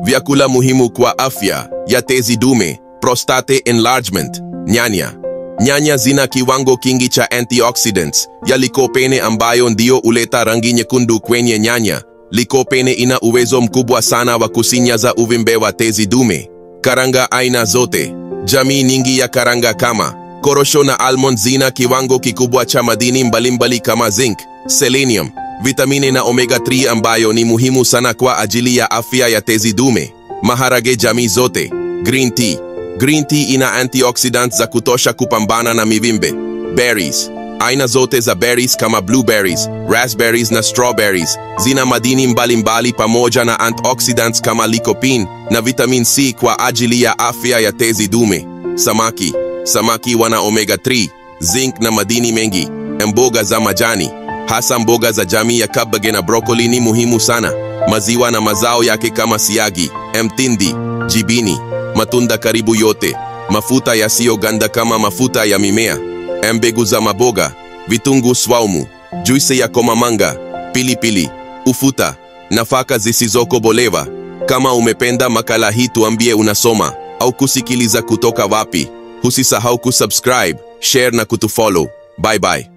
Vyakula muhimu kwa afya ya tezi dume: prostate enlargement. Nyanya. Nyanya zina kiwango kingi cha antioxidants ya lycopene ambayo ndio huleta rangi nyekundu kwenye nyanya. Lycopene ina uwezo mkubwa sana wa kusinyaza uvimbe wa tezi dume. Karanga aina zote. Jamii nyingi ya karanga kama korosho na almond zina kiwango kikubwa cha madini mbalimbali kama zinc, selenium, vitamini na omega 3 ambayo ni muhimu sana kwa ajili ya afya ya tezi dume. Maharage jamii zote. Green tea. Green tea ina antioxidants za kutosha kupambana na mivimbe. Berries. Aina zote za berries kama blueberries, raspberries na strawberries zina madini mbalimbali pamoja na antioxidants kama lycopene na vitamin C kwa ajili ya afya ya tezi dume. Samaki. Samaki wana omega 3, zinc na madini mengi. Mboga za majani, hasa mboga za jamii ya kabage na broccoli ni muhimu sana. Maziwa na mazao yake kama siagi, mtindi, jibini. Matunda karibu yote. Mafuta yasiyoganda kama mafuta ya mimea. Mbegu za maboga, vitunguu swaumu, juisi ya komamanga, pilipili, ufuta, nafaka zisizokobolewa. Kama umependa makala hii tuambie unasoma au kusikiliza kutoka wapi. Usisahau kusubscribe, share na kutufollow. Bye bye.